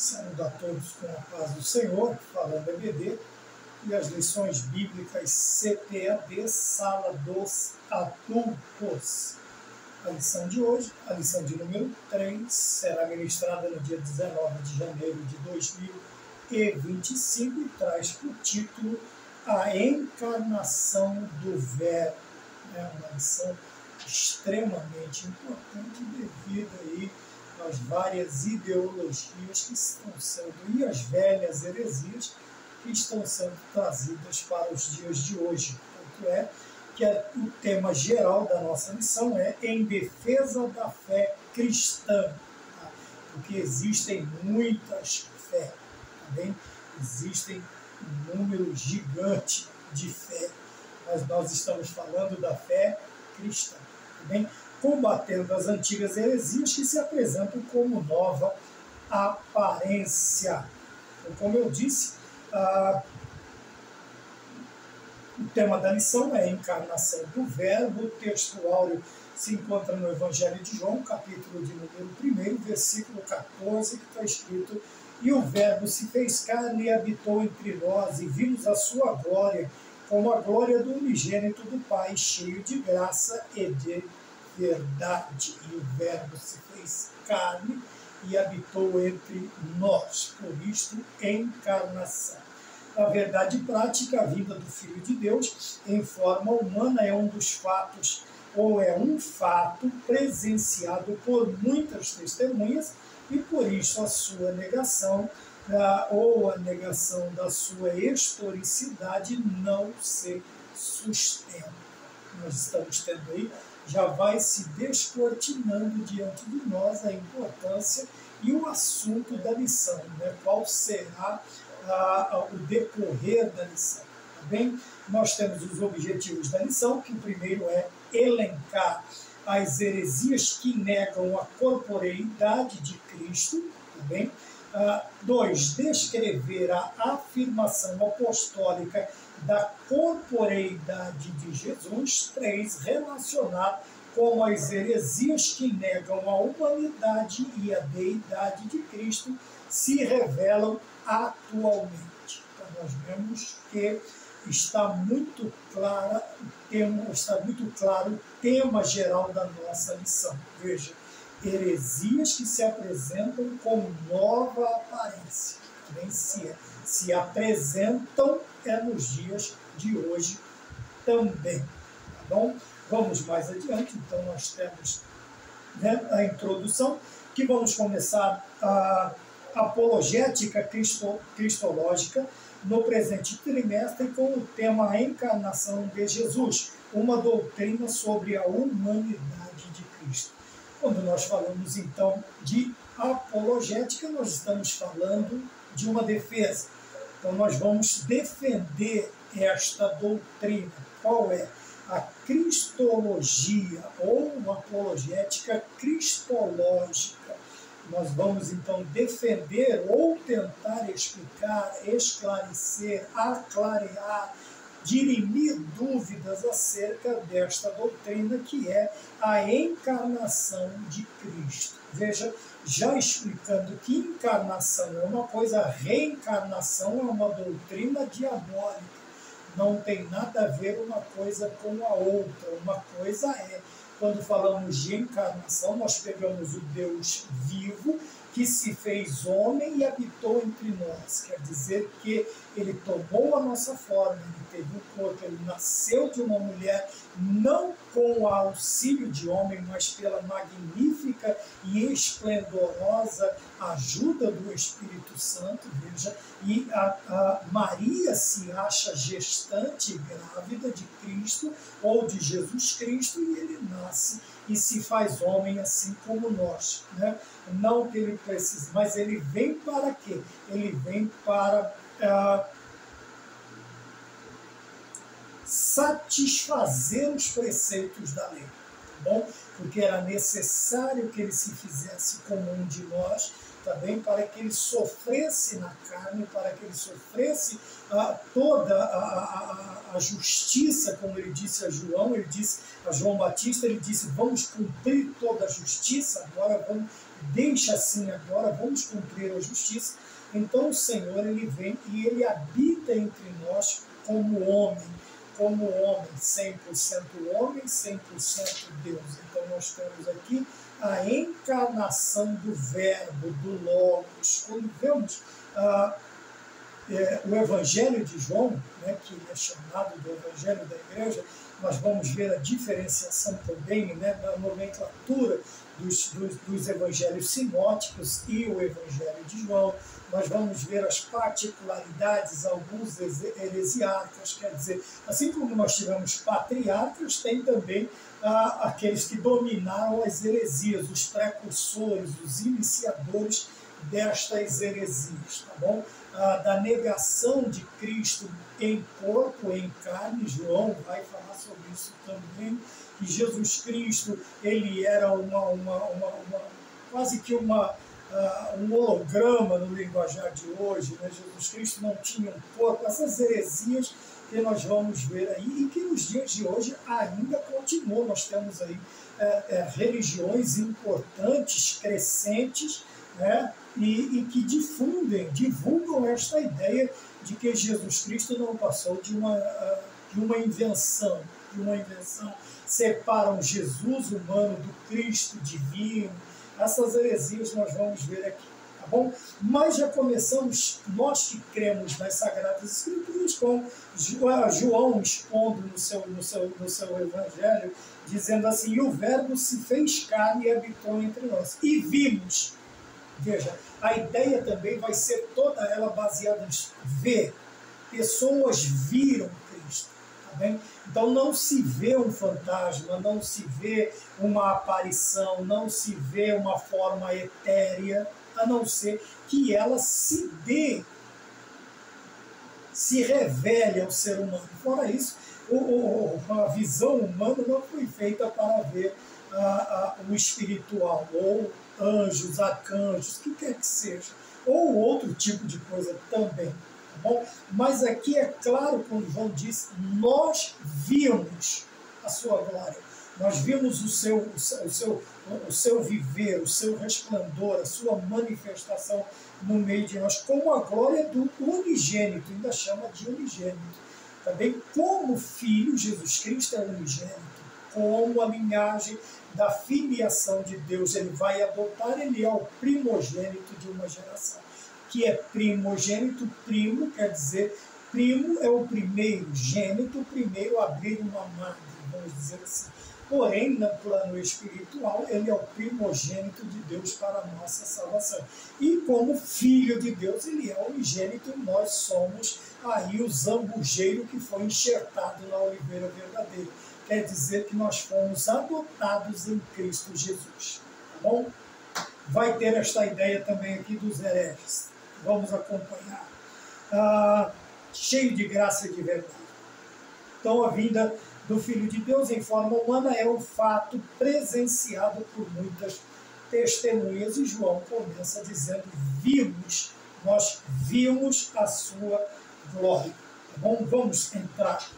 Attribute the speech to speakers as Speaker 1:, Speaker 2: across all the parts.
Speaker 1: Saúdo a todos com a paz do Senhor, falando EBD, e as lições bíblicas CPAD, Sala dos Adultos. A lição de hoje, a lição de número 3, será ministrada no dia 19 de janeiro de 2025 e traz por título A Encarnação do Verbo. É uma lição extremamente importante devido aí às várias ideologias que estão sendo, e as velhas heresias que estão sendo trazidas para os dias de hoje. Tanto é que o tema geral da nossa lição é em defesa da fé cristã, tá? Porque existem muitas fé, tá bem? Existem um número gigante de fé, mas nós estamos falando da fé cristã, tá bem? Combatendo as antigas heresias que se apresentam como nova aparência. Então, como eu disse, o tema da lição é a encarnação do Verbo. O texto áureo se encontra no Evangelho de João, capítulo de número 1, versículo 14, que está escrito: E o Verbo se fez carne e habitou entre nós, e vimos a sua glória, como a glória do unigênito do Pai, cheio de graça e de verdade. E o Verbo se fez carne e habitou entre nós, por isto, encarnação. A verdade prática, a vinda do Filho de Deus em forma humana é um dos fatos, ou é um fato presenciado por muitas testemunhas, e por isso a sua negação, ou a negação da sua historicidade não se sustenta. Nós estamos tendo aí, já vai se descortinando diante de nós a importância e o assunto da lição, né? Qual será o decorrer da lição, tá bem? Nós temos os objetivos da lição, que o primeiro é elencar as heresias que negam a corporeidade de Cristo, tá bem? 2, descrever a afirmação apostólica da corporeidade de Jesus. 3, relacionar como as heresias que negam a humanidade e a deidade de Cristo se revelam atualmente. Então nós vemos que está muito claro o tema geral da nossa lição. Veja, heresias que se apresentam com nova aparência. Também se apresentam nos dias de hoje também. Tá bom? Vamos mais adiante. Então nós temos, né, a introdução, que vamos começar a apologética cristológica no presente trimestre com o tema A Encarnação de Jesus, uma doutrina sobre a humanidade de Cristo. Quando nós falamos, então, de apologética, nós estamos falando de uma defesa. Então, nós vamos defender esta doutrina. Qual é? A cristologia, ou uma apologética cristológica. Nós vamos, então, defender ou tentar explicar, esclarecer, aclarear, dirimir dúvidas acerca desta doutrina que é a encarnação de Cristo. Veja, já explicando que encarnação é uma coisa, reencarnação é uma doutrina diabólica. Não tem nada a ver uma coisa com a outra. Uma coisa é, quando falamos de encarnação, nós pegamos o Deus vivo que se fez homem e habitou entre nós. Quer dizer que ele tomou a nossa forma, ele teve um corpo, ele nasceu de uma mulher, não com o auxílio de homem, mas pela magnífica e esplendorosa ajuda do Espírito Santo. Veja, e a Maria se acha gestante grávida de Cristo ou de Jesus Cristo, e ele nasce e se faz homem assim como nós, né? Não que ele precise, mas ele vem para quê? Ele vem para satisfazer os preceitos da lei, tá bom? Porque era necessário que ele se fizesse como um de nós, também para que ele sofresse na carne, para que ele sofresse toda a justiça, como ele disse a João, ele disse a João Batista, ele disse: vamos cumprir toda a justiça, agora deixa assim agora, vamos cumprir a justiça. Então o Senhor, ele vem e ele habita entre nós como homem, 100% homem, 100% Deus. Então nós temos aqui a encarnação do Verbo, do Logos. Quando vemos o Evangelho de João, né, que é chamado do Evangelho da Igreja, nós vamos ver a diferenciação também, né, na nomenclatura dos evangelhos sinóticos e o Evangelho de João. Nós vamos ver as particularidades, alguns heresiarcas, quer dizer, assim como nós tivemos patriarcas, tem também aqueles que dominaram as heresias, os precursores, os iniciadores destas heresias, tá bom? Da negação de Cristo em corpo, em carne. João vai falar sobre isso também, que Jesus Cristo, ele era quase que um holograma no linguajar de hoje, né? Jesus Cristo não tinha um corpo, essas heresias que nós vamos ver aí e que nos dias de hoje ainda continuam. Nós temos aí religiões importantes, crescentes, né? E que divulgam esta ideia de que Jesus Cristo não passou de uma invenção, separam Jesus humano do Cristo divino. Essas heresias nós vamos ver aqui, tá bom? Mas já começamos, nós que cremos nas Sagradas Escrituras, com João expondo no seu Evangelho, dizendo assim: e o Verbo se fez carne e habitou entre nós, e vimos. Veja, a ideia também vai ser toda ela baseada em ver. Pessoas viram Cristo, tá bem? Então não se vê um fantasma, não se vê uma aparição, não se vê uma forma etérea, a não ser que ela se revele ao ser humano. Fora isso, a visão humana não foi feita para ver o espiritual, ou anjos, arcanjos, o que quer que seja, ou outro tipo de coisa também. Tá bom? Mas aqui é claro, quando João diz, nós vimos a sua glória, nós vimos o seu viver, o seu resplendor, a sua manifestação no meio de nós, como a glória do unigênito, ainda chama de unigênito. Também como filho, Jesus Cristo é unigênito, como a linhagem da filiação de Deus ele vai adotar, ele é o primogênito de uma geração. Que é primogênito, primo quer dizer, primo é o primeiro, gênito, o primeiro a abrir uma madre, vamos dizer assim. Porém, no plano espiritual, ele é o primogênito de Deus para a nossa salvação. E como filho de Deus, ele é unigênito, e nós somos aí o zambujeiro que foi enxertado na oliveira verdadeira. Quer dizer que nós fomos adotados em Cristo Jesus. Tá bom? Vai ter esta ideia também aqui dos hereges. Vamos acompanhar. Cheio de graça e de verdade. Então, a vinda do Filho de Deus em forma humana é um fato presenciado por muitas testemunhas. E João começa dizendo, nós vimos a sua glória. Tá bom? Vamos entrar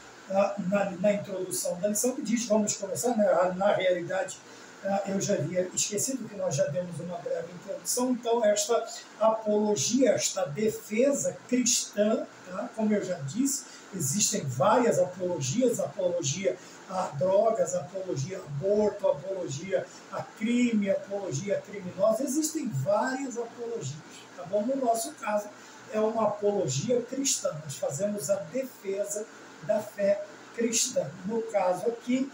Speaker 1: na introdução da lição, que diz, vamos começar, na realidade, eu já havia esquecido que nós já demos uma breve introdução. Então, esta apologia, esta defesa cristã, tá? Como eu já disse, existem várias apologias, apologia a drogas, apologia a aborto, apologia a crime, apologia a criminosa, existem várias apologias, tá bom? No nosso caso, é uma apologia cristã, nós fazemos a defesa da fé cristã. No caso aqui,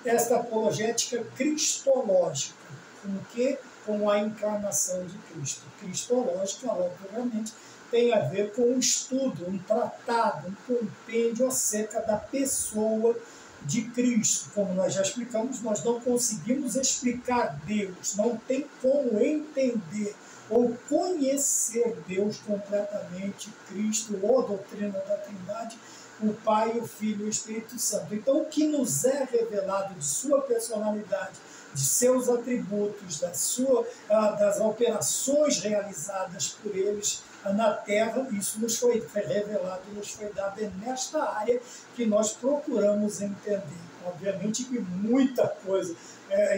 Speaker 1: esta apologética cristológica, com que? Com a encarnação de Cristo. Cristológica, obviamente, tem a ver com um estudo, um tratado, um compêndio acerca da pessoa de Cristo. Como nós já explicamos, nós não conseguimos explicar Deus, não tem como entender ou conhecer Deus completamente, Cristo, ou a doutrina da Trindade, o Pai, o Filho e o Espírito Santo. Então, o que nos é revelado de sua personalidade, de seus atributos, das operações realizadas por eles na Terra. Isso nos foi revelado, nos foi dado nesta área que nós procuramos entender. Obviamente que muita coisa.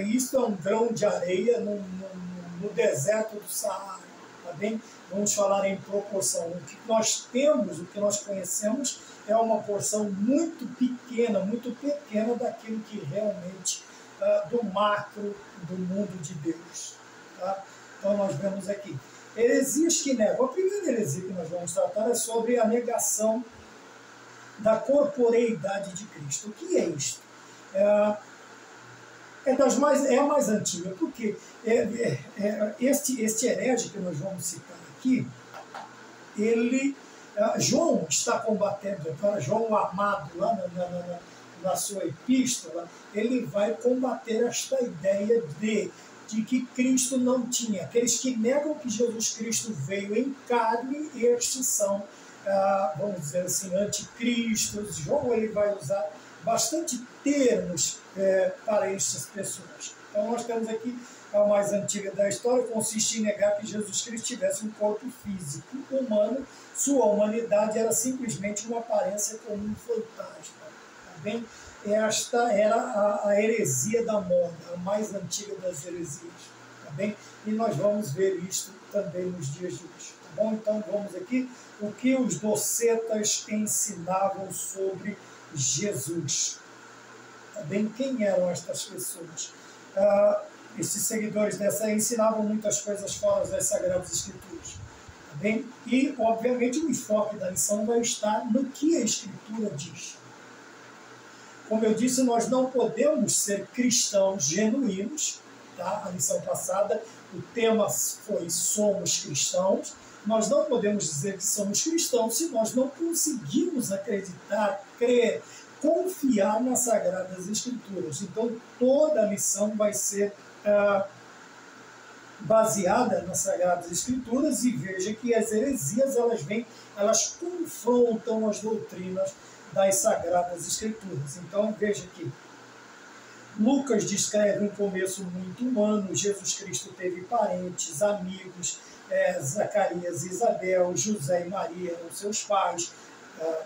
Speaker 1: Isso é um grão de areia no deserto do Saara. Tá bem? Vamos falar em proporção. O que nós temos, o que nós conhecemos, é uma porção muito pequena daquilo que realmente, do macro do mundo de Deus. Tá? Então nós vemos aqui. Heresias que negam. A primeira heresia que nós vamos tratar é sobre a negação da corporeidade de Cristo. O que é isto? É a mais antiga, porque este herege que nós vamos citar aqui, João está combatendo, agora João amado, lá na sua epístola, ele vai combater esta ideia de que Cristo não tinha. Aqueles que negam que Jesus Cristo veio em carne, estes são, vamos dizer assim, anticristos. João ele vai usar bastante termos para estas pessoas. Então nós temos aqui a mais antiga da história, consiste em negar que Jesus Cristo tivesse um corpo físico humano. Sua humanidade era simplesmente uma aparência como um fantasma. Tá bem? Esta era a heresia da moda, a mais antiga das heresias. Tá bem? E nós vamos ver isto também nos dias de hoje. Tá bom? Então vamos aqui o que os docetas ensinavam sobre Jesus. Tá bem? Quem eram estas pessoas? Esses seguidores dessa ensinavam muitas coisas fora das Sagradas Escrituras. Tá bem? E, obviamente, o enfoque da lição vai estar no que a Escritura diz. Como eu disse, nós não podemos ser cristãos genuínos. Tá? A lição passada, o tema foi Somos Cristãos. Nós não podemos dizer que somos cristãos se nós não conseguimos acreditar, crer, confiar nas Sagradas Escrituras. Então, toda a lição vai ser baseada nas Sagradas Escrituras, e veja que as heresias elas confrontam as doutrinas das Sagradas Escrituras. Então, veja que Lucas descreve um começo muito humano. Jesus Cristo teve parentes, amigos, Zacarias e Isabel, José e Maria eram seus pais.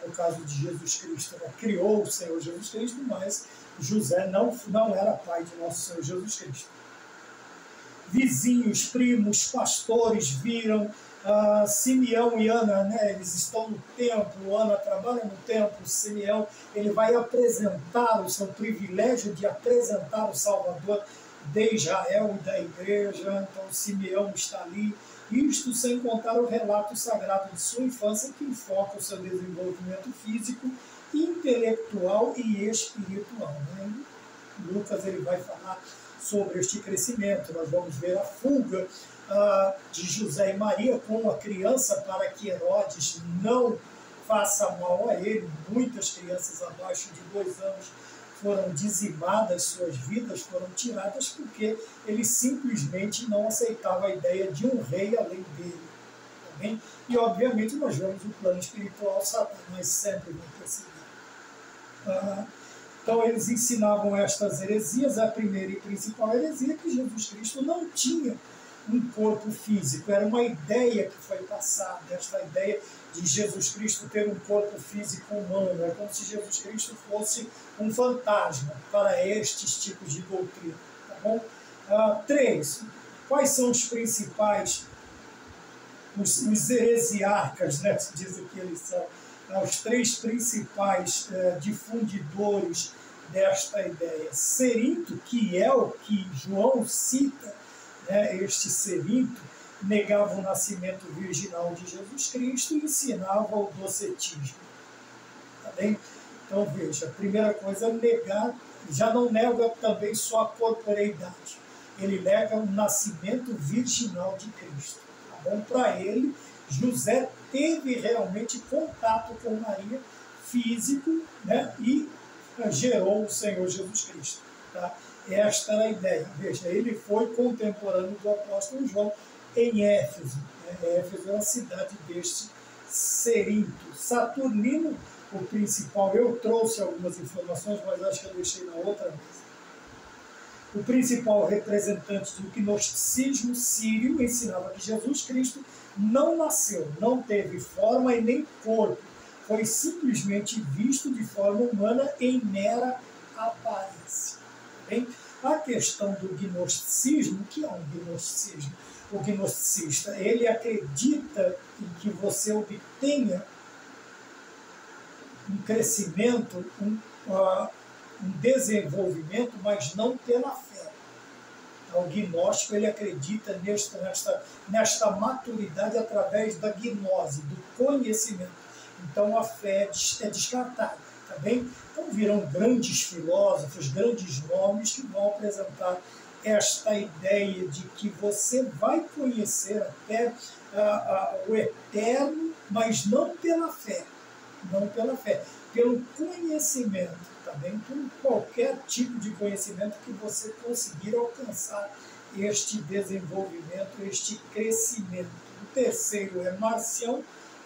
Speaker 1: No caso de Jesus Cristo, criou o Senhor Jesus Cristo, mas José não era pai de nosso Senhor Jesus Cristo. Vizinhos, primos, pastores viram Simeão e Ana, eles estão no templo, Ana trabalha no templo, Simeão ele vai apresentar o seu privilégio de apresentar o Salvador de Israel e da igreja. Então Simeão está ali. Isto sem contar o relato sagrado de sua infância, que enfoca o seu desenvolvimento físico, intelectual e espiritual. Lucas ele vai falar sobre este crescimento. Nós vamos ver a fuga de José e Maria com a criança para que Herodes não faça mal a ele. Muitas crianças abaixo de 2 anos foram dizimadas, suas vidas foram tiradas porque ele simplesmente não aceitava a ideia de um rei além dele. Tá bem? E obviamente nós vemos o plano espiritual, Satanás sempre vai perseguir. Então eles ensinavam estas heresias. A primeira e principal heresia é que Jesus Cristo não tinha um corpo físico. Era uma ideia que foi passada, esta ideia de Jesus Cristo ter um corpo físico humano. É como se Jesus Cristo fosse um fantasma para estes tipos de doutrina. Tá bom? 3. Quais são os principais, os heresiarcas, diz aqui eles são, os 3 principais difundidores desta ideia. Cerinto, que é o que João cita, este Cerinto, negava o nascimento virginal de Jesus Cristo e ensinava o docetismo. Tá bem? Então veja, a primeira coisa é negar, já não nega também sua corporeidade. Ele nega o nascimento virginal de Cristo. Tá bom? Para ele, José teve realmente contato com Maria, físico, e gerou o Senhor Jesus Cristo. Tá? Esta era a ideia. Veja, ele foi contemporâneo do apóstolo João em Éfeso. Éfeso é a cidade deste Cerinto. Saturnino, o principal, eu trouxe algumas informações, mas acho que eu deixei na outra mesa. O principal representante do gnosticismo sírio ensinava que Jesus Cristo não nasceu, não teve forma e nem corpo. Foi simplesmente visto de forma humana em mera aparência. Bem, a questão do gnosticismo, o que é um gnosticismo? O gnosticista, ele acredita em que você obtenha um crescimento, um desenvolvimento, mas não pela fé. Então, o gnóstico, ele acredita nesta maturidade através da gnose, do conhecimento. Então a fé é descartada, tá bem? Então virão grandes filósofos, grandes nomes que vão apresentar esta ideia de que você vai conhecer até o eterno, mas não pela fé, pelo conhecimento, tá bem? Por qualquer tipo de conhecimento que você conseguir alcançar este desenvolvimento, este crescimento. O terceiro é Marcião,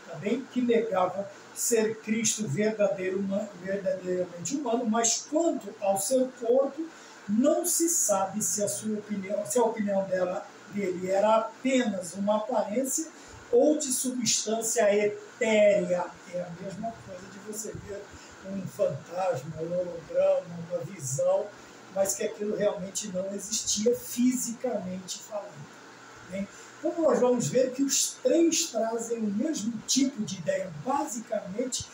Speaker 1: também, que negava ser Cristo verdadeiramente humano, mas quanto ao seu corpo, não se sabe se a opinião dele era apenas uma aparência ou de substância etérea. É a mesma coisa de você ver um fantasma, um holograma, uma visão, mas que aquilo realmente não existia fisicamente falando. Bem, então nós vamos ver que os três trazem o mesmo tipo de ideia. Basicamente,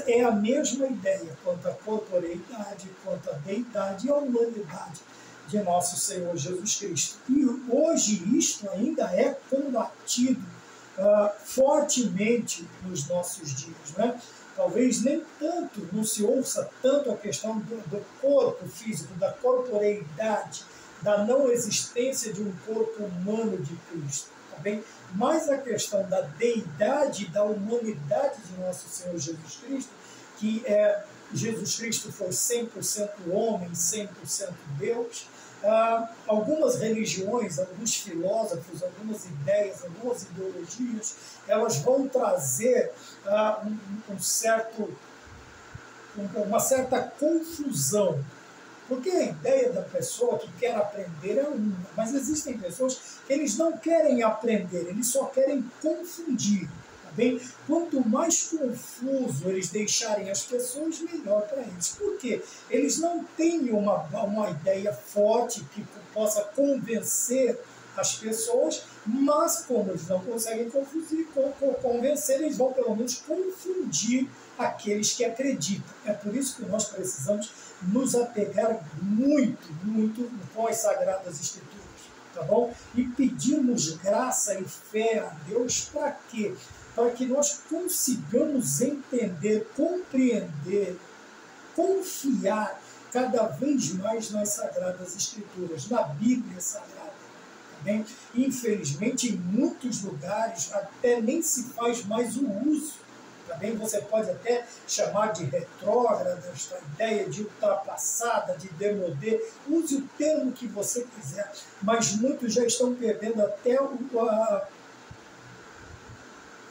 Speaker 1: é a mesma ideia quanto à corporeidade, quanto à deidade e à humanidade de nosso Senhor Jesus Cristo. E hoje isto ainda é combatido fortemente nos nossos dias, né? Talvez nem tanto, não se ouça tanto a questão do corpo físico, da corporeidade, da não existência de um corpo humano de Cristo, tá bem? Mas a questão da deidade, da humanidade de nosso Senhor Jesus Cristo, que Jesus Cristo foi 100% homem, 100% Deus. Algumas religiões, alguns filósofos, algumas ideias, algumas ideologias, elas vão trazer uma certa confusão. Porque a ideia da pessoa que quer aprender é uma, mas existem pessoas que eles não querem aprender, eles só querem confundir. Tá bem? Quanto mais confuso eles deixarem as pessoas, melhor para eles. Por quê? Eles não têm uma ideia forte que possa convencer as pessoas, mas como eles não conseguem convencer, eles vão pelo menos confundir aqueles que acreditam. É por isso que nós precisamos nos apegar muito, muito com as Sagradas Escrituras, tá bom? E pedirmos graça e fé a Deus para quê? Para que nós consigamos entender, compreender, confiar cada vez mais nas Sagradas Escrituras, na Bíblia Sagrada. Bem, infelizmente, em muitos lugares até nem se faz mais o uso. Também você pode até chamar de retrógrada esta ideia, de ultrapassada, de demodê. Use o termo que você quiser, mas muitos já estão perdendo até eu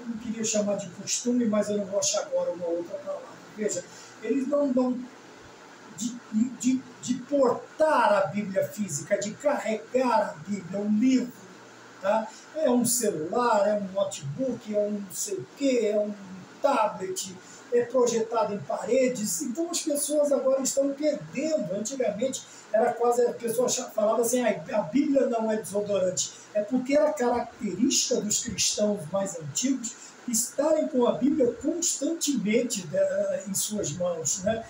Speaker 1: não queria chamar de costume, mas eu não vou achar agora uma outra palavra. Veja, eles não dão de portar a Bíblia física, de carregar a Bíblia, um livro, tá? É um celular, é um notebook, é um não sei o quê, é um tablet, é projetado em paredes. Então as pessoas agora estão perdendo. Antigamente era quase, a pessoa falava assim, a Bíblia não é desodorante. É porque era característica dos cristãos mais antigos estarem com a Bíblia constantemente em suas mãos, né?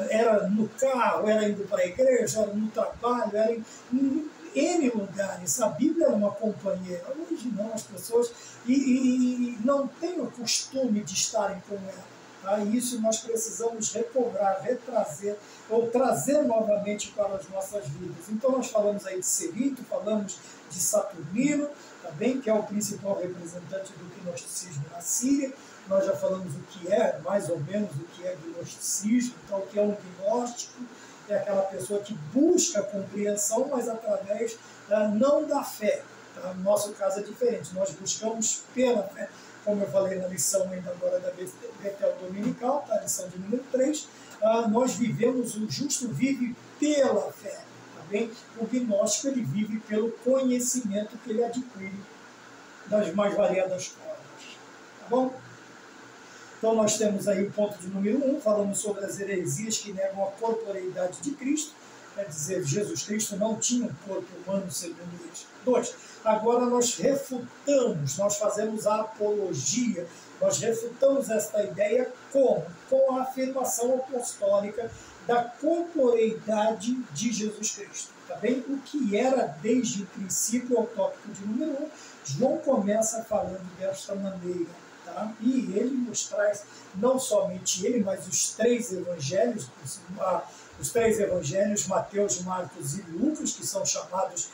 Speaker 1: Era no carro, era indo para a igreja, era no trabalho, era em N lugares. A Bíblia era uma companheira. Hoje não, as pessoas e não têm o costume de estarem com ela. Tá? E isso nós precisamos recobrar, retrazer, ou trazer novamente para as nossas vidas. Então nós falamos aí de Cerito, falamos de Saturnino, tá bem? Que é o principal representante do gnosticismo na Síria. Nós já falamos o que é, mais ou menos, o que é gnosticismo. Então, o que é um gnóstico? É aquela pessoa que busca a compreensão, mas através não da fé. Tá? No nosso caso é diferente, nós buscamos pela fé. Como eu falei na lição ainda agora da Betel Dominical, tá? Lição de número 3, nós vivemos, o justo vive pela fé. Tá bem? O gnóstico ele vive pelo conhecimento que ele adquire das mais variadas formas. Tá bom? Então nós temos aí o ponto de número 1, falamos sobre as heresias que negam a corporeidade de Cristo, quer dizer, Jesus Cristo não tinha um corpo humano segundo eles. 2, agora nós refutamos, nós fazemos a apologia, nós refutamos esta ideia como? Com a afirmação apostólica da corporeidade de Jesus Cristo. Tá bem? O que era desde o princípio, é o tópico de número 1, João começa falando desta maneira. Tá? E ele nos traz, não somente ele, mas os três evangelhos, Mateus, Marcos e Lucas, que são chamados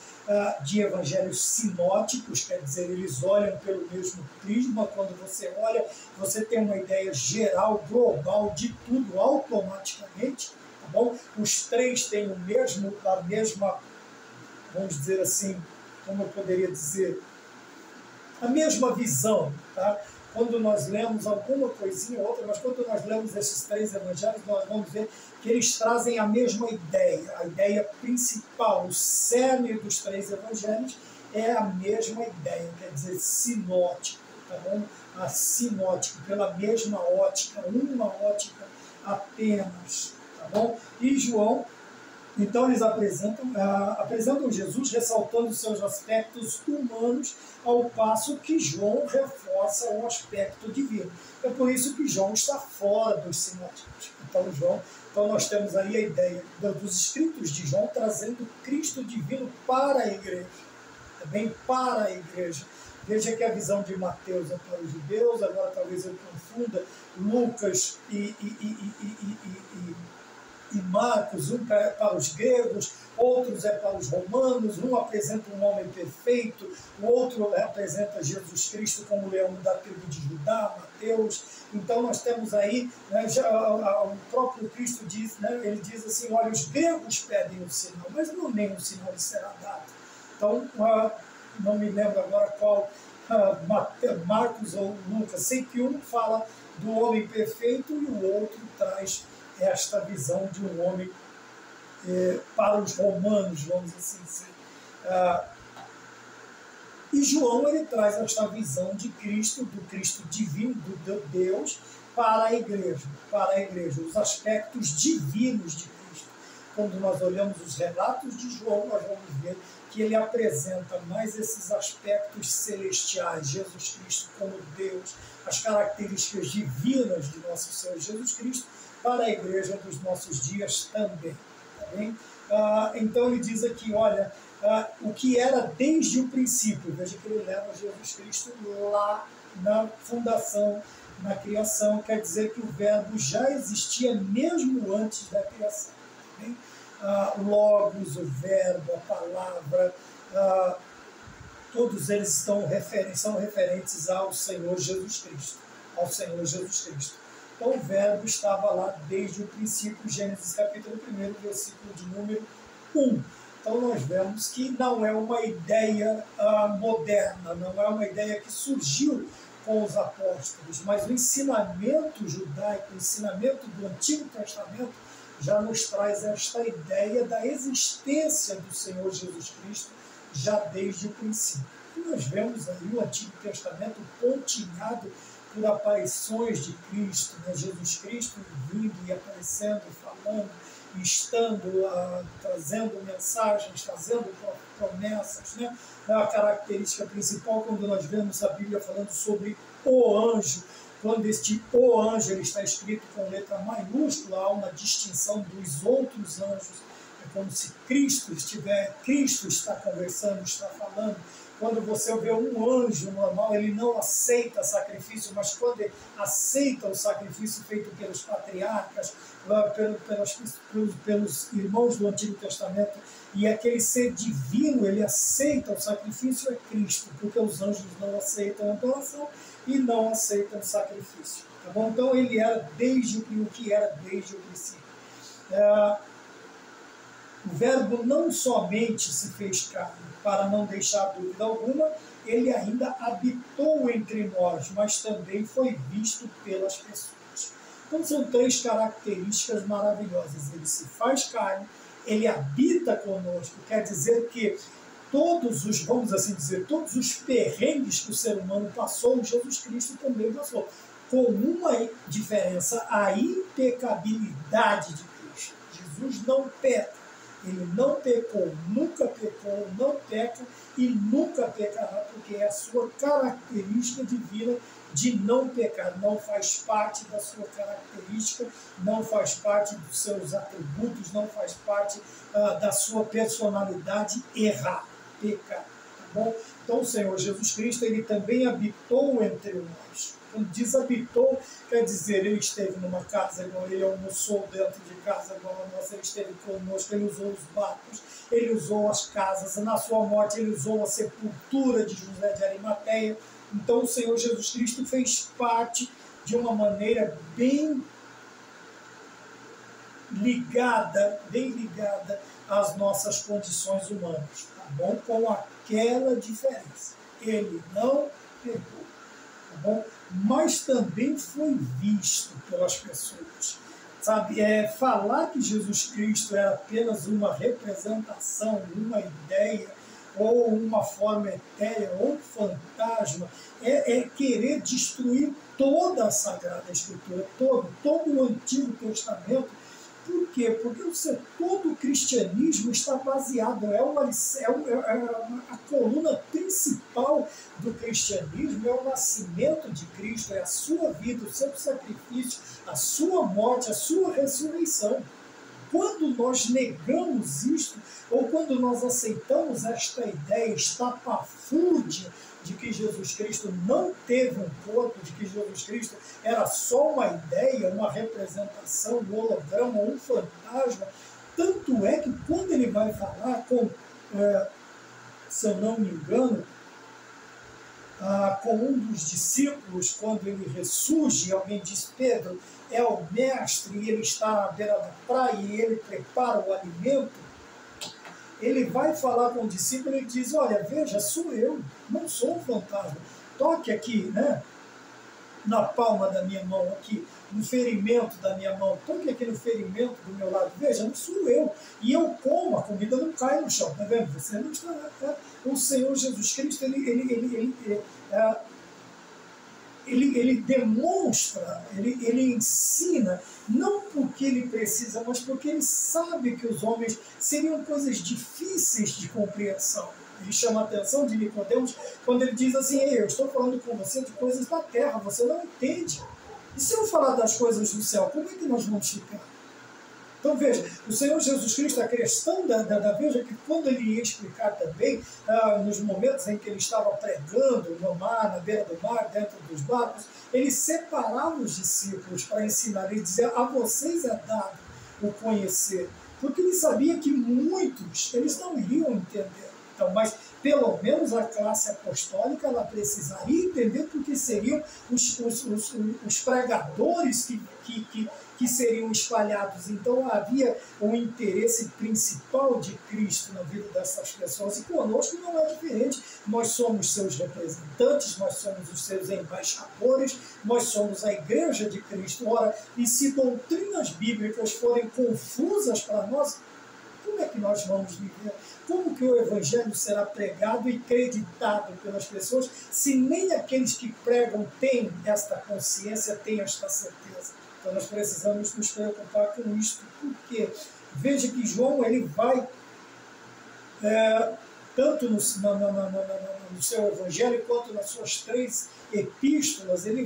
Speaker 1: de evangelhos sinóticos, quer dizer, eles olham pelo mesmo prisma. Quando você olha, você tem uma ideia geral, global de tudo automaticamente. Tá bom? Os três têm a mesma, vamos dizer assim, como eu poderia dizer, a mesma visão, tá? Quando nós lemos alguma coisinha ou outra, mas quando nós lemos esses três evangelhos, nós vamos ver que eles trazem a mesma ideia. A ideia principal, o cerne dos três evangelhos é a mesma ideia, quer dizer, sinótico, tá bom? A sinótico, pela mesma ótica, uma ótica apenas, tá bom? E João, então eles apresentam Jesus ressaltando seus aspectos humanos, ao passo que João reforça o aspecto divino. É por isso que João está fora dos sinóticos. Então nós temos aí a ideia dos escritos de João trazendo Cristo divino para a igreja, também para a igreja. Veja que a visão de Mateus é para os judeus, agora talvez eu confunda Lucas e Marcos, um para os gregos, outros é para os romanos, um apresenta um homem perfeito, o outro apresenta Jesus Cristo como leão da tribo de Judá, Mateus. Então nós temos aí, né, o próprio Cristo diz, né, ele diz assim, olha, os gregos pedem um sinal, mas não nenhum sinal lhes será dado. Então, não me lembro agora qual, Marcos ou Lucas, sei que um fala do homem perfeito e o outro traz esta visão de um homem para os romanos, vamos assim dizer. E João ele traz esta visão de Cristo, do Cristo divino, do Deus, para a igreja, os aspectos divinos de Cristo. Quando nós olhamos os relatos de João, nós vamos ver que ele apresenta mais esses aspectos celestiais, Jesus Cristo como Deus, as características divinas de nosso Senhor Jesus Cristo, para a igreja dos nossos dias também. Tá bem? Então ele diz aqui, olha, o que era desde o princípio, veja que ele leva Jesus Cristo lá na fundação, na criação, quer dizer que o verbo já existia mesmo antes da criação. Tá bem? Logos, o verbo, a palavra, todos eles são referentes ao Senhor Jesus Cristo, Então o verbo estava lá desde o princípio, Gênesis capítulo 1, versículo de número 1. Então nós vemos que não é uma ideia moderna, não é uma ideia que surgiu com os apóstolos, mas o ensinamento judaico, o ensinamento do Antigo Testamento, já nos traz esta ideia da existência do Senhor Jesus Cristo já desde o princípio. E nós vemos aí o Antigo Testamento pontilhado por aparições de Cristo, né? Jesus Cristo vindo e aparecendo, falando, estando, trazendo mensagens, trazendo promessas, né? A característica principal, quando nós vemos a Bíblia falando sobre o anjo, quando este o anjo ele está escrito com letra maiúscula, há uma distinção dos outros anjos, é como se Cristo está conversando, está falando. Quando você vê um anjo normal, ele não aceita sacrifício, mas quando ele aceita o sacrifício feito pelos patriarcas, pelos irmãos do Antigo Testamento, e aquele ser divino, ele aceita o sacrifício, é Cristo, porque os anjos não aceitam a doação e não aceitam o sacrifício. Tá bom? Então ele era o que era desde o princípio. O verbo não somente se fez carne, para não deixar dúvida alguma, ele ainda habitou entre nós, mas também foi visto pelas pessoas. Então são três características maravilhosas. Ele se faz carne, ele habita conosco, quer dizer que todos os, vamos assim dizer, todos os perrengues que o ser humano passou, Jesus Cristo também passou, com uma diferença, a impecabilidade de Cristo. Jesus não peca, ele não pecou, nunca pecou, não peca e nunca pecará, porque é a sua característica divina de não pecar, não faz parte da sua característica, não faz parte dos seus atributos, não faz parte da sua personalidade errar, pecar, tá bom? Então o Senhor Jesus Cristo, ele também habitou entre nós. Quando diz habitou, quer dizer, ele esteve numa casa igual, ele almoçou dentro de casa igual a nossa, ele esteve conosco, ele usou os barcos, ele usou as casas, na sua morte ele usou a sepultura de José de Arimateia. Então o Senhor Jesus Cristo fez parte de uma maneira bem ligada às nossas condições humanas, tá bom? Com aquela diferença. Ele não pecou, tá bom? Mas também foi visto pelas pessoas. Sabe, falar que Jesus Cristo é apenas uma representação, uma ideia, ou uma forma etérea, ou um fantasma, é querer destruir toda a Sagrada Escritura, todo o Antigo Testamento. Por quê? Porque todo o cristianismo está baseado, a coluna principal do cristianismo é o nascimento de Cristo, é a sua vida, o seu sacrifício, a sua morte, a sua ressurreição. Quando nós negamos isto, ou quando nós aceitamos esta ideia estapafúrdia de que Jesus Cristo não teve um corpo, de que Jesus Cristo era só uma ideia, uma representação, um holograma, um fantasma, tanto é que quando ele vai falar se eu não me engano, com um dos discípulos, quando ele ressurge, alguém diz, Pedro é o mestre e ele está à beira da praia e ele prepara o alimento, ele vai falar com o discípulo e diz, olha, veja, sou eu, não sou um fantasma, toque aqui, né, na palma da minha mão, aqui, no ferimento da minha mão, toque aqui no ferimento do meu lado, veja, não sou eu, e eu como, a comida não cai no chão, tá vendo? Você não está, tá? O Senhor Jesus Cristo, ele demonstra, ele ensina, não porque ele precisa, mas porque ele sabe que os homens seriam coisas difíceis de compreensão. Ele chama a atenção de Nicodemos quando ele diz assim, ei, eu estou falando com você de coisas da terra, você não entende. E se eu falar das coisas do céu, como é que nós vamos ficar? Então veja, o Senhor Jesus Cristo, a questão veja que quando ele ia explicar também, nos momentos em que ele estava pregando no mar, na beira do mar, dentro dos barcos, ele separava os discípulos para ensinar, ele dizia, a vocês é dado o conhecer, porque ele sabia que muitos, eles não iriam entender. Então, mas pelo menos a classe apostólica, ela precisaria entender, porque seriam os pregadores que seriam espalhados. Então havia um interesse principal de Cristo na vida dessas pessoas, e conosco não é diferente. Nós somos seus representantes, nós somos os seus embaixadores, nós somos a igreja de Cristo. Ora, e se doutrinas bíblicas forem confusas para nós, como é que nós vamos viver? Como que o Evangelho será pregado e acreditado pelas pessoas, se nem aqueles que pregam têm esta consciência, têm esta certeza? Então nós precisamos nos preocupar com isto, porque veja que João, ele vai, tanto no seu Evangelho quanto nas suas 3 epístolas, ele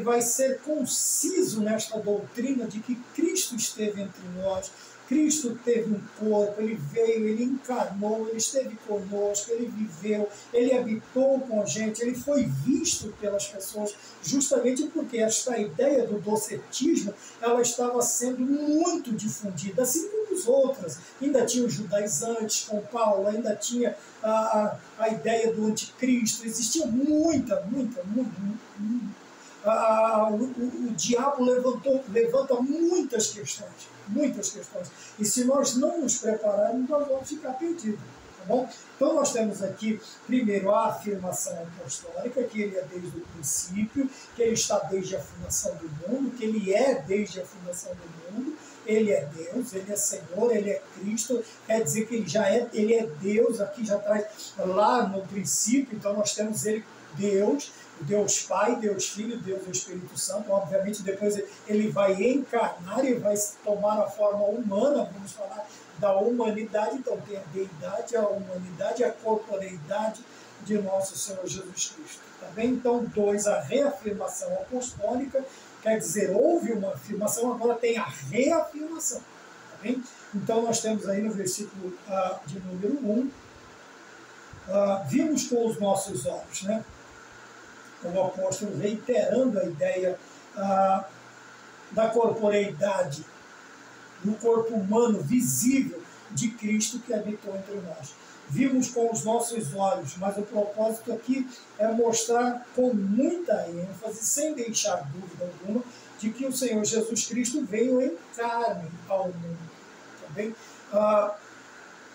Speaker 1: vai ser conciso nesta doutrina de que Cristo esteve entre nós, Cristo teve um corpo, ele veio, ele encarnou, ele esteve conosco, ele viveu, ele habitou com a gente, ele foi visto pelas pessoas, justamente porque esta ideia do docetismo, ela estava sendo muito difundida, assim como as outras. Ainda tinha os judaizantes com Paulo, ainda tinha a ideia do anticristo, existia muita. O diabo levanta muitas questões. E se nós não nos prepararmos, nós vamos ficar perdidos. Tá bom? Então nós temos aqui, primeiro, a afirmação apostólica, que ele é desde o princípio, que ele está desde a fundação do mundo, que ele é desde a fundação do mundo. Ele é Deus, Ele é Senhor, Ele é Cristo, quer dizer que Ele é Deus, aqui já traz lá no princípio, então nós temos Ele Deus, Deus Pai, Deus Filho, Deus Espírito Santo. Obviamente depois ele vai encarnar e vai tomar a forma humana, vamos falar da humanidade, então tem a deidade, a humanidade, a corporeidade de nosso Senhor Jesus Cristo. Tá bem? Então, 2, a reafirmação apostólica, quer dizer, houve uma afirmação, agora tem a reafirmação. Tá bem? Então, nós temos aí no versículo de número 1, vimos com os nossos olhos, né? O apóstolo reiterando a ideia da corporeidade, do corpo humano visível de Cristo que habitou entre nós. Vimos com os nossos olhos, mas o propósito aqui é mostrar com muita ênfase, sem deixar dúvida alguma, de que o Senhor Jesus Cristo veio em carne ao mundo. Tá bem?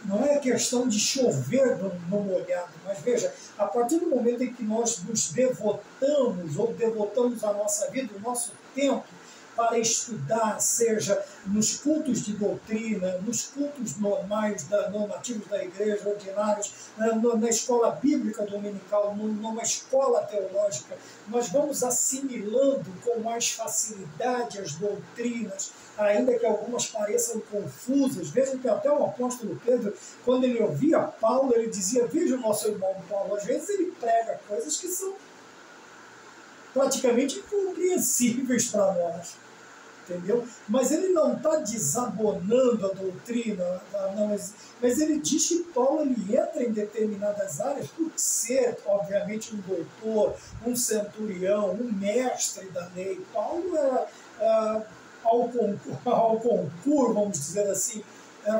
Speaker 1: Não é questão de chover no molhado, mas veja, a partir do momento em que nós nos devotamos, ou devotamos a nossa vida, o nosso tempo, para estudar, seja nos cultos de doutrina, nos cultos normais, normativos da igreja, ordinários, na escola bíblica dominical, numa escola teológica, nós vamos assimilando com mais facilidade as doutrinas, ainda que algumas pareçam confusas. Vejam que até o apóstolo Pedro, quando ele ouvia Paulo, ele dizia, veja o nosso irmão Paulo, às vezes ele prega coisas que são praticamente incompreensíveis para nós, entendeu? Mas ele não está desabonando a doutrina, não, mas ele diz que Paulo ele entra em determinadas áreas por ser, obviamente, um doutor, um centurião, um mestre da lei. Paulo era, ao concurso, vamos dizer assim,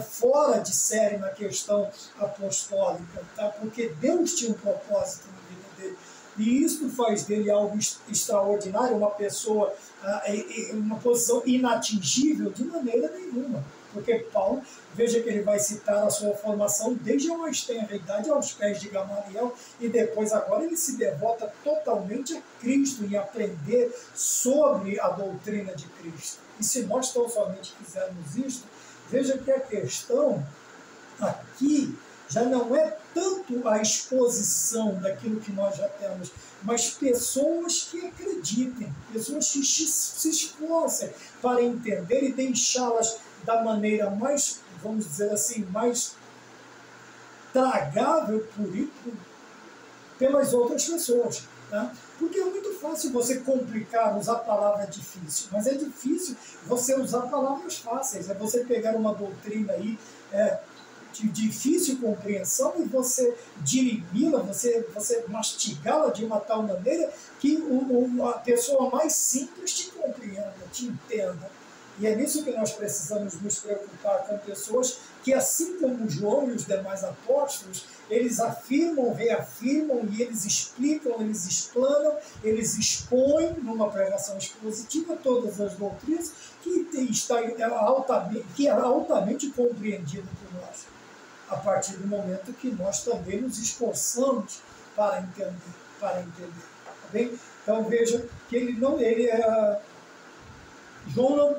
Speaker 1: fora de série na questão apostólica, tá? Porque Deus tinha um propósito na vida dele. E isso faz dele algo extraordinário, uma pessoa, uma posição inatingível de maneira nenhuma. Porque Paulo, veja que ele vai citar a sua formação desde a mais tenra idade aos pés de Gamaliel, e depois agora ele se devota totalmente a Cristo em aprender sobre a doutrina de Cristo. E se nós tão somente fizermos isto, veja que a questão aqui já não é tanto a exposição daquilo que nós já temos, mas pessoas que acreditem, pessoas que se esforcem para entender e deixá-las da maneira mais, vamos dizer assim, mais tragável pelas outras pessoas. Tá? Porque é muito fácil você complicar, usar palavra difícil, mas é difícil você usar palavras fáceis, é você pegar uma doutrina aí, de difícil compreensão e você dirimi-la, você mastigá-la de uma tal maneira que a pessoa mais simples te compreenda, te entenda. E é nisso que nós precisamos nos preocupar com pessoas que, assim como João e os demais apóstolos, eles afirmam, reafirmam e eles explicam, eles explanam, eles expõem numa pregação expositiva todas as doutrinas que é altamente compreendida por nós, a partir do momento que nós também nos esforçamos para entender. Tá bem? Então veja que João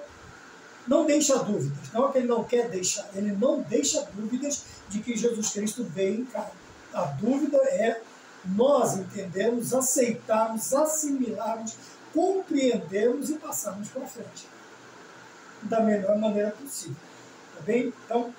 Speaker 1: não deixa dúvidas, não é que ele não quer deixar, ele não deixa dúvidas de que Jesus Cristo veio em carne. A dúvida é nós entendermos, aceitarmos, assimilarmos, compreendermos e passarmos para frente da melhor maneira possível. Tá bem? Então,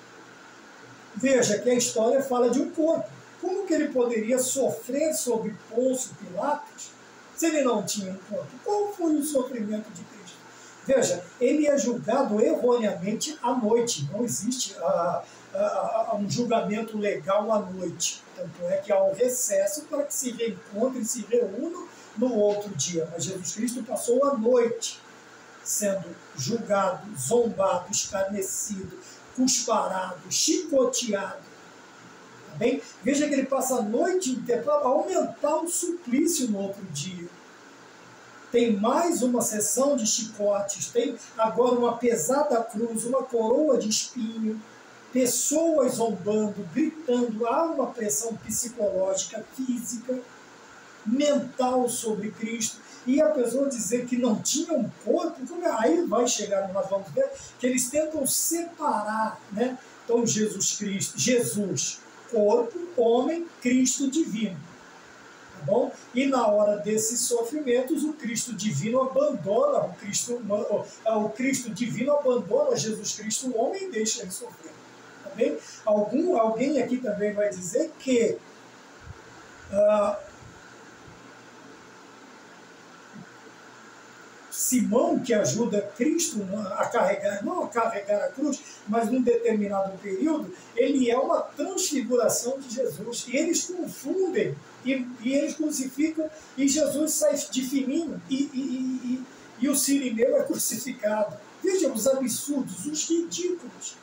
Speaker 1: veja que a história fala de um corpo. Como que ele poderia sofrer sob Pôncio Pilatos se ele não tinha um corpo? Qual foi o sofrimento de Cristo? Veja, ele é julgado erroneamente à noite. Não existe um julgamento legal à noite. Tanto é que há um recesso para que se reencontrem e se reúnam no outro dia. Mas Jesus Cristo passou a noite sendo julgado, zombado, escarnecido, cusparado, chicoteado. Tá bem? Veja que ele passa a noite inteira para aumentar o suplício no outro dia. Tem mais uma sessão de chicotes, tem agora uma pesada cruz, uma coroa de espinho, pessoas zombando, gritando, há uma pressão psicológica, física, mental sobre Cristo. e a pessoa dizer que não tinha um corpo, aí vai chegar, nós vamos ver, que eles tentam separar, né? Então, Jesus, corpo, homem, Cristo divino. Tá bom? E na hora desses sofrimentos, o Cristo divino abandona, o Cristo divino abandona Jesus Cristo, o homem, e deixa ele sofrer. Tá bem? Alguém aqui também vai dizer que Simão, que ajuda Cristo a carregar, não a carregar a cruz, mas num determinado período, ele é uma transfiguração de Jesus. E eles confundem, e eles crucificam, e Jesus sai de fininho, e o sirineu é crucificado. Vejam os absurdos, os ridículos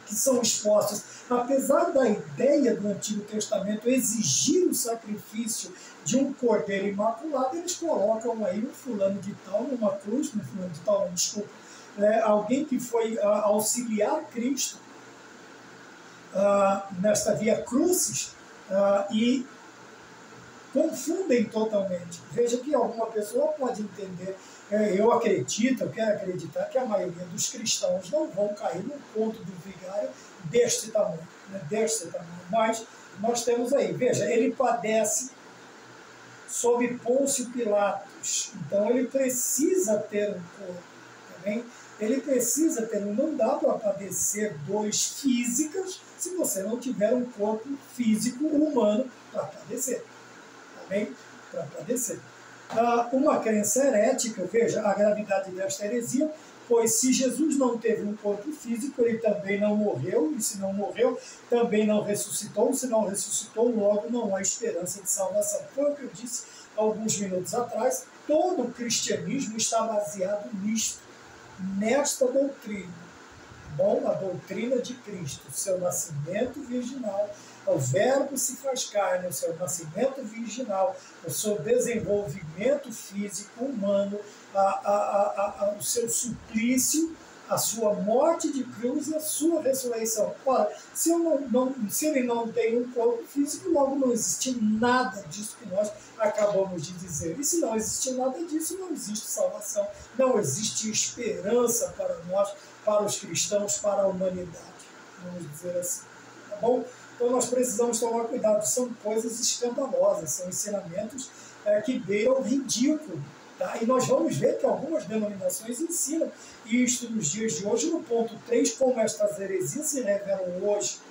Speaker 1: que são expostos. Apesar da ideia do Antigo Testamento exigir o sacrifício de um cordeiro imaculado, eles colocam aí um fulano de tal numa cruz, um fulano de tal, desculpa, alguém que foi auxiliar Cristo nesta via crucis, e confundem totalmente. Veja que alguma pessoa pode entender, eu quero acreditar que a maioria dos cristãos não vão cair no ponto do vigário deste tamanho, né, mas nós temos aí, veja, ele padece sob Pôncio Pilatos, então ele precisa ter um corpo, também. Ele precisa ter, não dá para padecer dores físicas se você não tiver um corpo físico humano para padecer. Para padecer. Uma crença herética, veja, a gravidade desta heresia, pois se Jesus não teve um corpo físico, ele também não morreu, e se não morreu, também não ressuscitou, se não ressuscitou, logo não há esperança de salvação. Foi o que eu disse alguns minutos atrás, todo o cristianismo está baseado nisto, nesta doutrina. Bom, a doutrina de Cristo, o seu nascimento virginal, o verbo se faz carne, o seu nascimento virginal, o seu desenvolvimento físico humano, o seu suplício, a sua morte de cruz e a sua ressurreição. Ora, se ele não tem um corpo físico, logo não existe nada disso que nós acabamos de dizer. E se não existe nada disso, não existe salvação, não existe esperança para nós, para os cristãos, para a humanidade. Vamos dizer assim. Tá bom? Então nós precisamos tomar cuidado, são coisas escandalosas, são ensinamentos que beiram o ridículo. Tá? E nós vamos ver que algumas denominações ensinam isto nos dias de hoje, no ponto 3, como estas heresias se revelam hoje.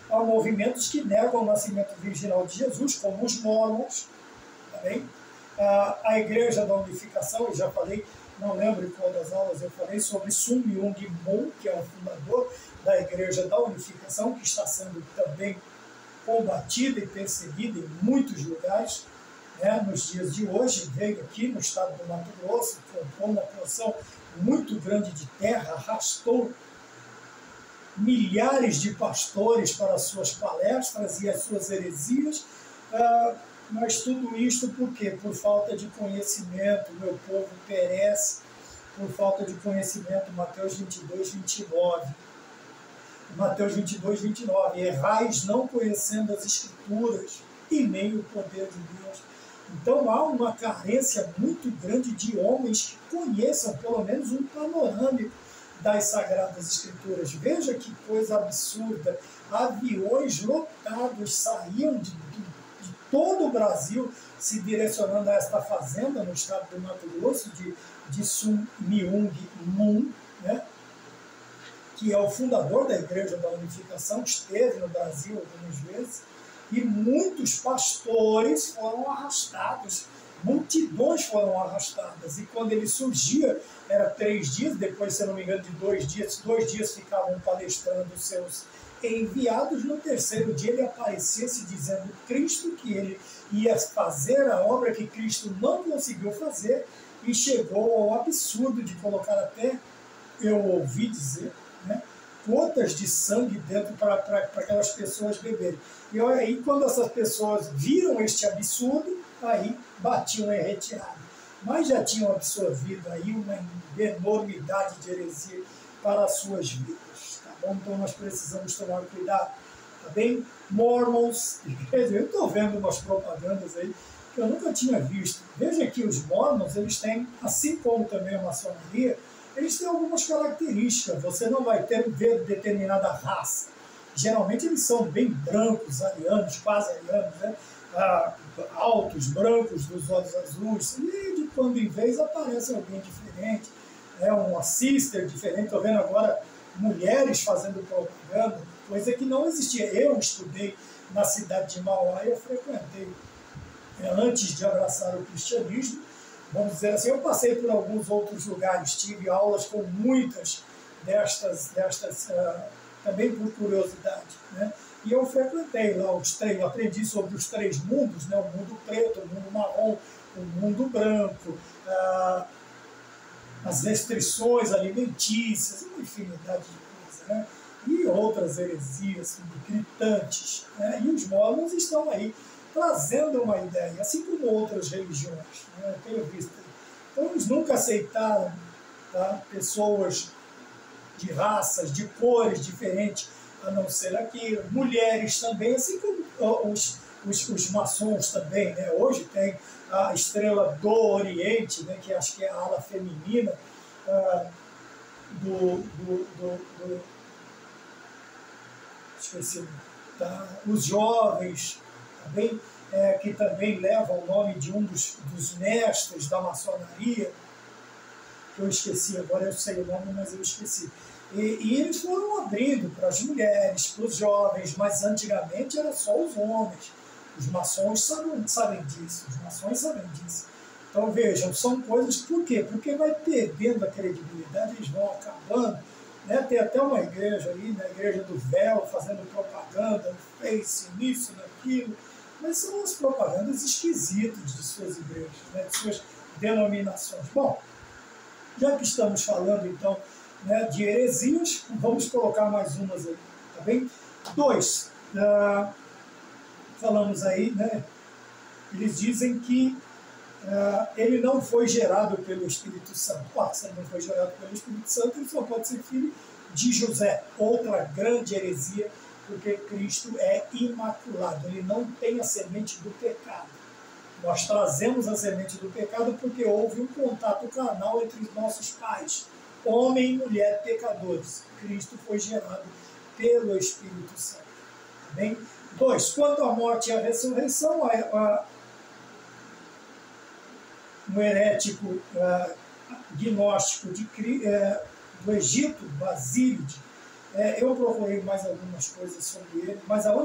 Speaker 1: Há movimentos que negam o nascimento virginal de Jesus, como os mormons, tá bem? A Igreja da Unificação, eu já falei, não lembro em qual das aulas eu falei, sobre Sun Myung Moon, que é o fundador da Igreja da Unificação, que está sendo também combatida e perseguida em muitos lugares, né, nos dias de hoje. Veio aqui no estado do Mato Grosso, comprou uma porção muito grande de terra, arrastou milhares de pastores para as suas palestras e as suas heresias, mas tudo isto por quê? Por falta de conhecimento, meu povo perece por falta de conhecimento. Mateus 22, 29. Mateus 22, 29. Errais não conhecendo as Escrituras e nem o poder de Deus. Então há uma carência muito grande de homens que conheçam pelo menos um panorâmico das Sagradas Escrituras. Veja que coisa absurda. Aviões lotados saíam de todo o Brasil se direcionando a esta fazenda no estado do Mato Grosso, de Sun Myung Moon, né? Que é o fundador da Igreja da Unificação, esteve no Brasil algumas vezes, e muitos pastores foram arrastados, multidões foram arrastadas, e quando ele surgia, era 3 dias, depois, se eu não me engano, de 2 dias ficavam palestrando os seus enviados. No 3º dia ele aparecia se dizendo Cristo, que ele ia fazer a obra que Cristo não conseguiu fazer, e chegou ao absurdo de colocar até, eu ouvi dizer, né, gotas de sangue dentro para aquelas pessoas beberem. E aí, quando essas pessoas viram este absurdo, aí batiam em retirada. Mas já tinham absorvido aí uma enormidade de heresia para as suas vidas. Tá bom? Então nós precisamos tomar cuidado. tá bem? Mormons, eu estou vendo umas propagandas aí que eu nunca tinha visto. Veja que os Mormons, eles têm, assim como também a maçonaria, eles têm algumas características. Você não vai ver determinada raça. Geralmente eles são bem brancos, arianos, quase arianos, né? Altos, brancos, dos olhos azuis, e de quando em vez aparece alguém diferente, uma sister diferente. Estou vendo agora mulheres fazendo propaganda, coisa que não existia. Eu estudei na cidade de Mauá e eu frequentei, antes de abraçar o cristianismo, vamos dizer assim, eu passei por alguns outros lugares, tive aulas com muitas destas também por curiosidade, né? E eu frequentei lá os três, aprendi sobre os três mundos, né? O mundo preto, o mundo marrom, o mundo branco, as restrições alimentícias, uma infinidade de coisas, né? E outras heresias gritantes, né? E os mormons estão aí trazendo uma ideia, assim como outras religiões, né? Eu tenho visto. Então eles nunca aceitaram, tá, pessoas de raças, de cores diferentes, a não ser aqui, mulheres também, assim como os maçons também, né? Hoje tem a Estrela do Oriente, né? Que acho que é a ala feminina esqueci, tá? Os jovens também, que também levam o nome de um dos mestres da maçonaria, que eu esqueci, agora eu sei o nome, mas eu esqueci. E eles foram abrindo para as mulheres, para os jovens, mas antigamente era só os homens. Os maçons sabem disso, os maçons sabem disso. Então vejam, são coisas, por quê? Porque vai perdendo a credibilidade, eles vão acabando, né? Tem até uma igreja aí, na Igreja do Véu, fazendo propaganda no Face, nisso, naquilo, mas são as propagandas esquisitas de suas igrejas, né? De suas denominações. Bom, já que estamos falando, então, né, de heresias, vamos colocar mais umas aí, tá bem? 2, falamos aí, né? Eles dizem que ele não foi gerado pelo Espírito Santo. Se ele não foi gerado pelo Espírito Santo, ele só pode ser filho de José. Outra grande heresia, porque Cristo é imaculado, ele não tem a semente do pecado. Nós trazemos a semente do pecado porque houve um contato carnal entre os nossos pais, homem e mulher pecadores. Cristo foi gerado pelo Espírito Santo. Bem? 2. Quanto à morte e à ressurreição, um herético gnóstico do Egito, Basílide, eu procurei mais algumas coisas sobre ele, mas as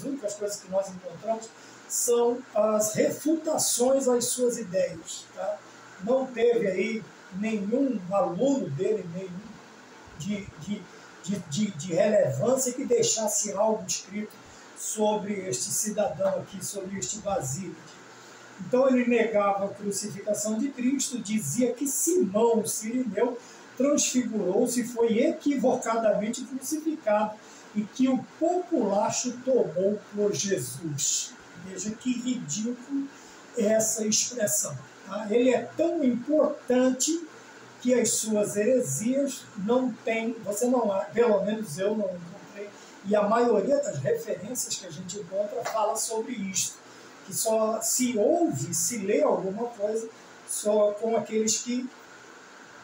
Speaker 1: únicas coisas que nós encontramos são as refutações às suas ideias. Tá? Não teve aí nenhum aluno dele, nenhum de relevância que deixasse algo escrito sobre este cidadão aqui, sobre este Basílide. Então ele negava a crucificação de Cristo, dizia que Simão, o sirineu, transfigurou-se e foi equivocadamente crucificado e que o populacho tomou por Jesus. Veja que ridículo é essa expressão. Tá? Ele é tão importante que as suas heresias não tem, pelo menos eu não encontrei, e a maioria das referências que a gente encontra fala sobre isto, que só se ouve, se lê alguma coisa, só com aqueles que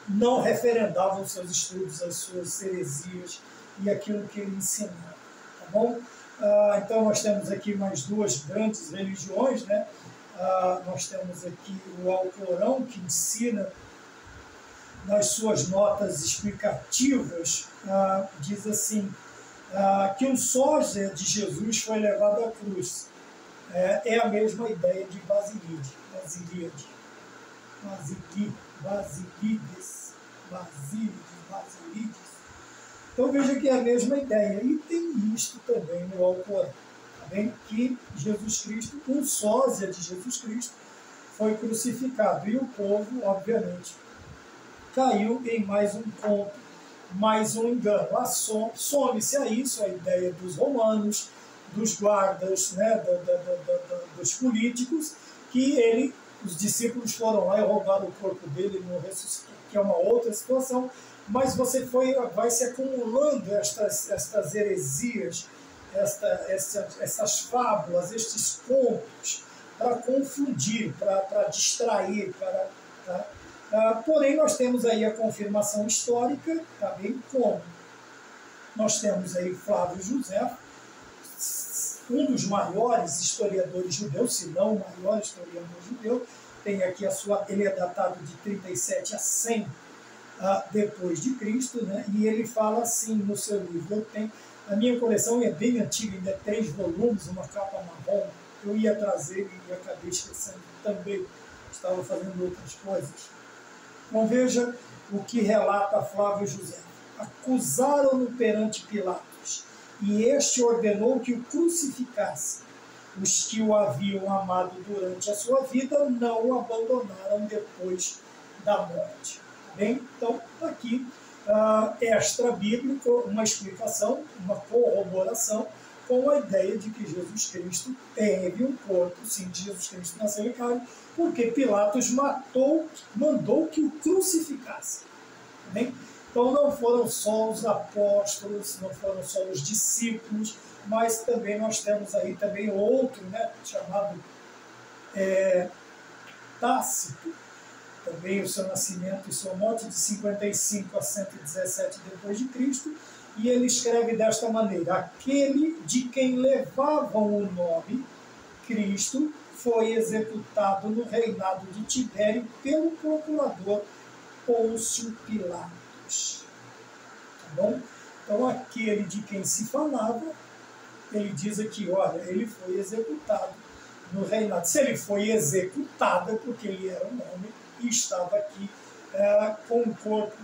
Speaker 1: não referendavam seus estudos, as suas heresias e aquilo que ele ensinava. Tá bom? Então nós temos aqui mais duas grandes religiões, né? Nós temos aqui o Alcorão, que ensina nas suas notas explicativas, diz assim, que o sósia de Jesus foi levado à cruz. É a mesma ideia de Basílides. Então veja que é a mesma ideia. E tem isto também no Alcorão. Tá bem? Que Jesus Cristo, um sósia de Jesus Cristo, foi crucificado. E o povo, obviamente, caiu em mais um conto, mais um engano. Some-se a isso a ideia dos romanos, dos guardas, né, dos políticos, que os discípulos foram lá e roubaram o corpo dele, não ressuscitou, que é uma outra situação, mas vai se acumulando estas heresias essas fábulas, estes contos, para confundir, para distrair, porém, nós temos aí a confirmação histórica, também como nós temos aí Flávio José, um dos maiores historiadores judeus, se não o maior historiador judeu, tem aqui ele é datado de 37 a 100 depois de Cristo, né? E ele fala assim no seu livro, a minha coleção é bem antiga, ainda é 3 volumes, uma capa marrom, eu ia trazer e acabei esquecendo também, estava fazendo outras coisas. Então veja o que relata Flávio José. Acusaram-no perante Pilatos, e este ordenou que o crucificasse. Os que o haviam amado durante a sua vida não o abandonaram depois da morte. Bem, então, aqui, extra bíblico, uma explicação, uma corroboração com a ideia de que Jesus Cristo teve um corpo, sim, Jesus Cristo nasceu em carne, porque Pilatos mandou que o crucificasse. Bem, então não foram só os apóstolos, não foram só os discípulos, mas também nós temos aí também outro, né, chamado Tácito, também o seu nascimento e sua morte de 55 a 117 depois de Cristo, e ele escreve desta maneira: aquele de quem levavam o nome Cristo foi executado no reinado de Tibério pelo procurador Pôncio Pilatos. Tá bom? Então, aquele de quem se falava, ele diz aqui, olha, ele foi executado no reinado. Se ele foi executado é porque ele era um homem e estava aqui com um corpo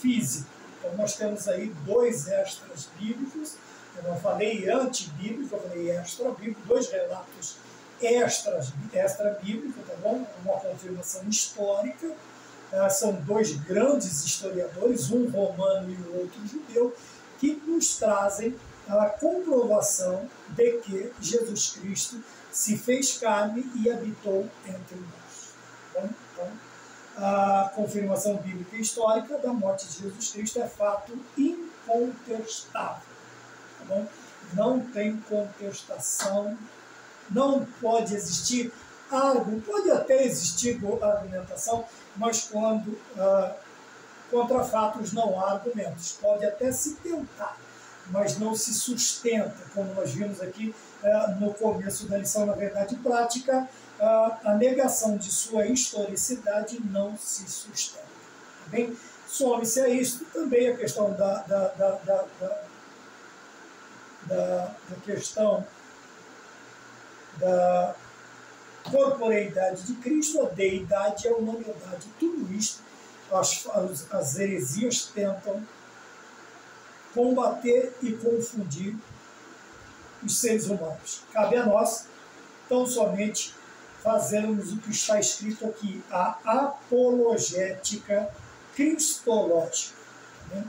Speaker 1: físico. Então, nós temos aí 2 extras bíblicos. Eu não falei antibíblico, eu falei extra-bíblico, 2 relatos extra-bíblicos, tá bom? Uma confirmação histórica. São 2 grandes historiadores, um romano e o outro judeu, que nos trazem a comprovação de que Jesus Cristo se fez carne e habitou entre nós. Bom, então, a confirmação bíblica e histórica da morte de Jesus Cristo é fato incontestável. Tá bom? Não tem contestação, não pode existir pode até existir argumentação, mas quando contra fatos não há argumentos. Pode até se tentar, mas não se sustenta, como nós vimos aqui no começo da lição, na verdade prática, a negação de sua historicidade não se sustenta. Tá bem? Some-se a isso também a questão da questão da corporeidade de Cristo, a deidade e a humanidade. Tudo isto as heresias tentam combater e confundir os seres humanos. Cabe a nós, tão somente, fazermos o que está escrito aqui, a apologética cristológica. Né?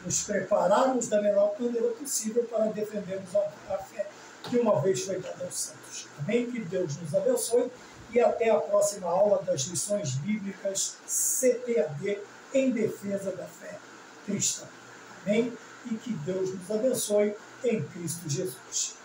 Speaker 1: Nos prepararmos da melhor maneira possível para defendermos a fé que uma vez foi dada aos santos. Amém? Que Deus nos abençoe e até a próxima aula das lições bíblicas CPAD em defesa da fé cristã. Amém? E que Deus nos abençoe em Cristo Jesus.